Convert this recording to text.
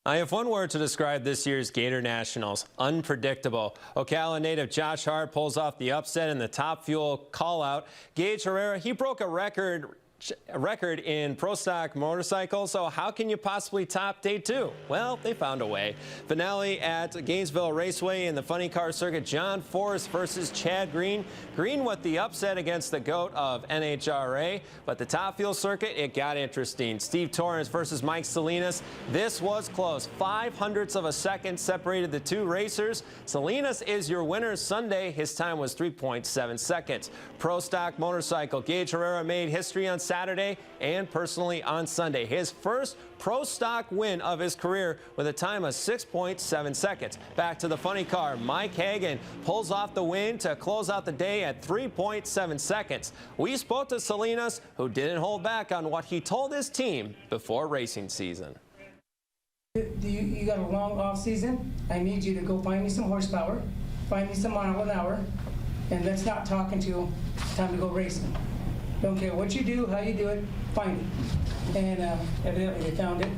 I have one word to describe this year's Gatornationals: unpredictable. Ocala native Josh Hart pulls off the upset in the Top Fuel call-out. Gage Herrera, he broke a record in pro stock motorcycles, so how can you possibly top day two? Well, they found a way. Finale at Gainesville Raceway in the funny car circuit, John Forrest versus Chad Green. Green with the upset against the GOAT of NHRA, but the Top Fuel circuit, it got interesting. Steve Torrance versus Mike Salinas. This was close. 0.05 of a second separated the two racers. Salinas is your winner Sunday. His time was 3.7 seconds. Pro stock motorcycle, Gage Herrera made history on Saturday and personally on Sunday. His first pro stock win of his career with a time of 6.7 seconds. Back to the funny car, Mike Hagan pulls off the win to close out the day at 3.7 seconds. We spoke to Salinas, who didn't hold back on what he told his team before racing season. You got a long off season. I need you to go find me some horsepower, find me some mile an hour, and let's not talk until time to go racing. Don't care what you do, how you do it, find it. And evidently they found it.